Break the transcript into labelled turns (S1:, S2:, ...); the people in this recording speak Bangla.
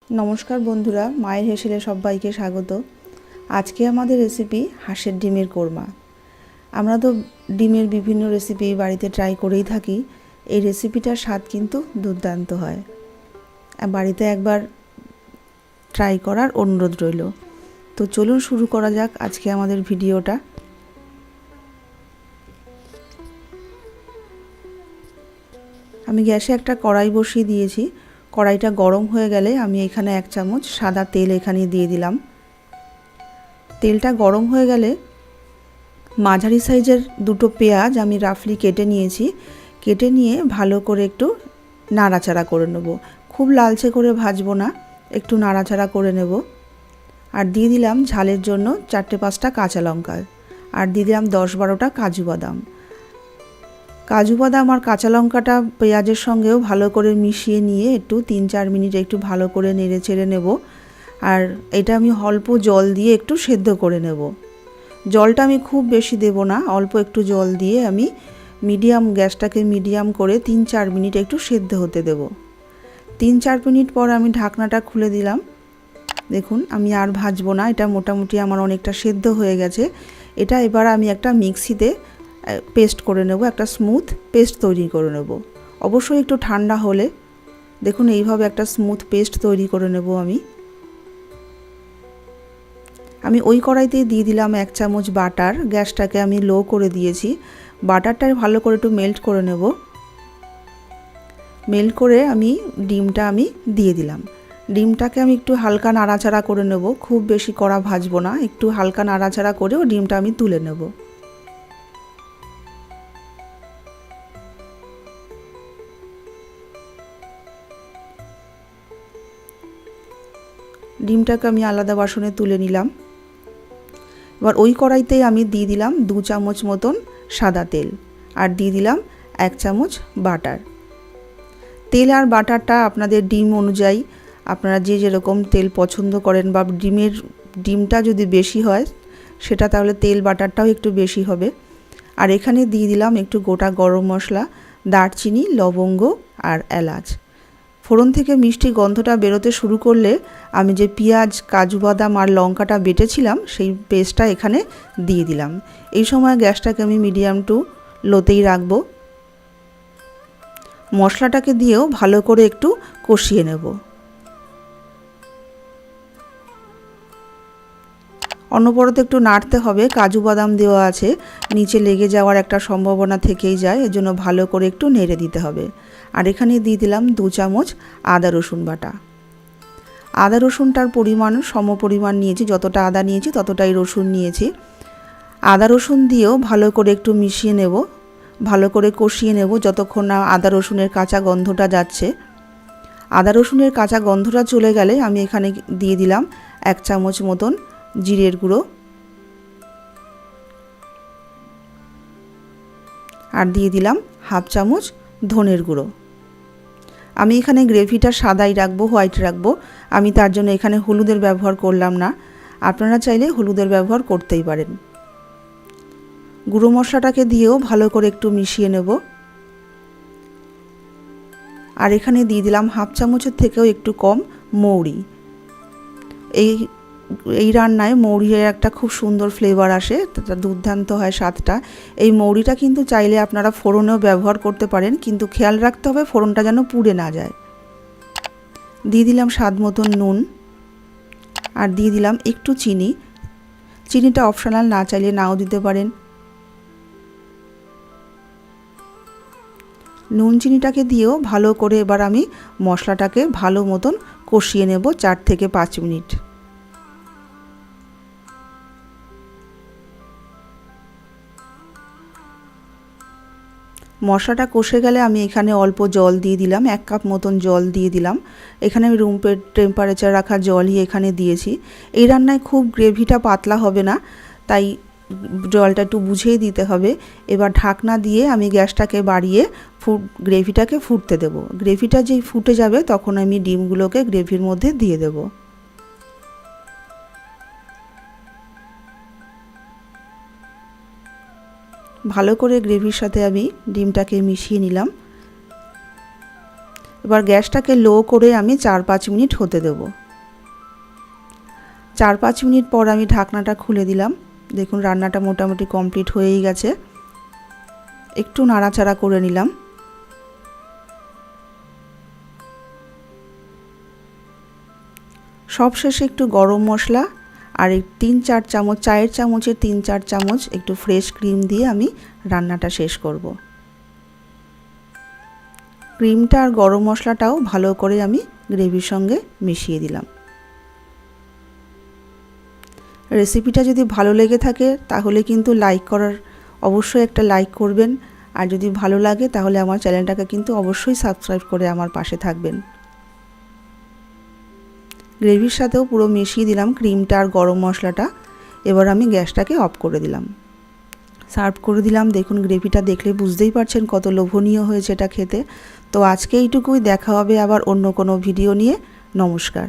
S1: নমস্কার বন্ধুরা, মায়ের হেসেলে সবাইকে স্বাগত। আজকে আমাদের রেসিপি হাঁসের ডিমের কোরমা। আমরা তো ডিমের বিভিন্ন রেসিপি বাড়িতে ট্রাই করেই থাকি। এই রেসিপিটার স্বাদ কিন্তু দুর্দান্ত হয়। বাড়িতে একবার ট্রাই করার অনুরোধ রইল। তো চলুন শুরু করা যাক আজকে আমাদের ভিডিওটা। আমি গ্যাসে একটা কড়াই বসিয়ে দিয়েছি। কড়াইটা গরম হয়ে গেলে আমি এখানে 1 চামচ সাদা তেল এখানে দিয়ে দিলাম। তেলটা গরম হয়ে গেলে মাঝারি সাইজের দুটো পেঁয়াজ আমি রাফলি কেটে নিয়েছি। কেটে নিয়ে ভালো করে একটু নাড়াচাড়া করে নেব। খুব লালচে করে ভাজবো না, একটু নাড়াচাড়া করে নেব। আর দিয়ে দিলাম ঝালের জন্য 4-5টা কাঁচা লঙ্কা। আর দিয়ে দিলাম 10-12টা কাজু বাদাম। কাজু বাদাম আর কাঁচা লঙ্কাটা পেঁয়াজের সঙ্গেও ভালো করে মিশিয়ে নিয়ে একটু 3-4 মিনিট একটু ভালো করে নেড়ে চেড়ে নেব। আর এটা আমি অল্প জল দিয়ে একটু সেদ্ধ করে নেব। জলটা আমি খুব বেশি দেব না, অল্প একটু জল দিয়ে আমি গ্যাসটাকে মিডিয়াম করে 3-4 মিনিট একটু সেদ্ধ হতে দেব। 3-4 মিনিট পর আমি ঢাকনাটা খুলে দিলাম। দেখুন আমি আর ভাজবো না, এটা মোটামুটি আমার অনেকটা সেদ্ধ হয়ে গেছে। এটা এবার আমি একটা মিক্সিতে পেস্ট করে নেব, একটা স্মুথ পেস্ট তৈরি করে নেব। অবশ্যই একটু ঠান্ডা হলে দেখুন এইভাবে একটা স্মুথ পেস্ট তৈরি করে নেব। আমি ওই কড়াইতেই দিয়ে দিলাম 1 চামচ বাটার। গ্যাসটাকে আমি লো করে দিয়েছি। বাটারটা ভালো করে একটু মেল্ট করে নেব। মেল্ট করে ডিমটা দিয়ে দিলাম। ডিমটাকে আমি একটু হালকা নাড়াচাড়া করে নেব, খুব বেশি কড়া ভাজবো না, একটু হালকা নাড়াচাড়া করেও ডিমটা আমি তুলে নেব। ডিমটাকে আমি আলাদা বাসনে তুলে নিলাম। এবার ওই কড়াইতেই আমি দিয়ে দিলাম 2 চামচ মতন সাদা তেল আর দিয়ে দিলাম 1 চামচ বাটার। তেল আর বাটারটা আপনাদের ডিম অনুযায়ী, আপনারা যে যেরকম তেল পছন্দ করেন বা ডিমটা যদি বেশি হয় সেটা তাহলে তেল বাটারটাও একটু বেশি হবে। আর এখানে দিয়ে দিলাম একটু গোটা গরম মশলা, দারচিনি, লবঙ্গ আর এলাচ। ফোড়ন থেকে মিষ্টি গন্ধটা বেরোতে শুরু করলে আমি যে পেঁয়াজ, কাজু বাদাম আর লঙ্কাটা বেটেছিলাম সেই পেস্টটা এখানে দিয়ে দিলাম। এই সময় গ্যাসটাকে আমি মিডিয়াম টু লোতেই রাখবো। মশলাটাকে দিয়েও ভালো করে একটু কষিয়ে নেব। অনবরত একটু নাড়তে হবে, কাজু বাদাম দেওয়া আছে, নিচে লেগে যাওয়ার একটা সম্ভাবনা থেকেই যায়, এজন্য ভালো করে একটু নেড়ে দিতে হবে। আর এখানে দিয়ে দিলাম 2 চামচ আদা রসুন বাটা। আদা রসুনটার পরিমাণ সমপরিমাণ নিয়েছি, যতটা আদা নিয়েছি ততটাই রসুন নিয়েছি। আদা রসুন দিয়েও ভালো করে একটু মিশিয়ে নেব, ভালো করে কষিয়ে নেব যতক্ষণ না আদা রসুনের কাঁচা গন্ধটা যাচ্ছে। আদা রসুনের কাঁচা গন্ধটা চলে গেলে আমি এখানে দিয়ে দিলাম 1 চামচ মতন জিরের গুঁড়ো আর দিয়ে দিলাম 1/2 চামচ ধনের গুঁড়ো। আমি এখানে গ্রেভিটা সাদাই রাখবো, হোয়াইট রাখবো। আমি তার জন্য এখানে হলুদের ব্যবহার করলাম না, আপনারা চাইলে হলুদের ব্যবহার করতেই পারেন। গুঁড়ো মশলাটাকে দিয়েও ভালো করে একটু মিশিয়ে নেব। আর এখানে দিয়ে দিলাম 1/2 চামচের থেকেও একটু কম মৌরি। এই রান্নায় মৌরির একটা খুব সুন্দর ফ্লেভার আসে, দুর্দান্ত হয় স্বাদটা। এই মৌরিটা কিন্তু চাইলে আপনারা ফোড়নেও ব্যবহার করতে পারেন, কিন্তু খেয়াল রাখতে হবে ফোড়নটা যেন পুড়ে না যায়। দিয়ে দিলাম স্বাদ মতন নুন আর দিয়ে দিলাম একটু চিনি। চিনিটা অপশনাল, না চাইলে নাও দিতে পারেন। নুন চিনিটাকে দিয়েও ভালো করে এবার আমি মশলাটাকে ভালো মতন কষিয়ে নেব 4 থেকে 5 মিনিট। মশলাটা কষে গেলে আমি এখানে অল্প জল দিয়ে দিলাম, 1 কাপ মতন জল দিয়ে দিলাম। এখানে আমি রুম টেম্পারেচার রাখা জলই এখানে দিয়েছি। এই রান্নায় খুব গ্রেভিটা পাতলা হবে না, তাই জলটা একটু বুঝেই দিতে হবে। এবার ঢাকনা দিয়ে আমি গ্যাসটাকে বাড়িয়ে গ্রেভিটাকে ফুটতে দেব। গ্রেভিটা যেই ফুটে যাবে তখন আমি ডিমগুলোকে গ্রেভির মধ্যে দিয়ে দেব। ভালো করে গ্রেভির সাথে আমি ডিমটাকে মিশিয়ে নিলাম। এবার গ্যাসটাকে লো করে আমি 4-5 মিনিট হতে দেব। 4-5 মিনিট পর আমি ঢাকনাটা খুলে দিলাম। দেখুন রান্নাটা মোটামুটি কমপ্লিট হয়েই গেছে। একটু নাড়াচাড়া করে নিলাম। সবশেষে একটু গরম মশলা আর 3-4 চামচ, চায়ের চামচের 3-4 চামচ একটু ফ্রেশ ক্রিম দিয়ে আমি রান্নাটা শেষ করব। ক্রিমটা আর গরম মশলাটাও ভালো করে আমি গ্রেভির সঙ্গে মিশিয়ে দিলাম। রেসিপিটা যদি ভালো লেগে থাকে তাহলে কিন্তু অবশ্যই একটা লাইক করবেন। আর যদি ভালো লাগে তাহলে আমার চ্যানেলটাকে কিন্তু অবশ্যই সাবস্ক্রাইব করে আমার পাশে থাকবেন। গ্রেভির সাথেও পুরো মিশিয়ে দিলাম ক্রিমটা আর গরম মশলাটা। এবার আমি গ্যাসটাকে অফ করে দিলাম, সার্ভ করে দিলাম। দেখুন গ্রেভিটা দেখলে বুঝতেই পারছেন কত লোভনীয় হয়েছে এটা খেতে। তো আজকে এইটুকুই, দেখা হবে আবার অন্য কোনো ভিডিও নিয়ে। নমস্কার।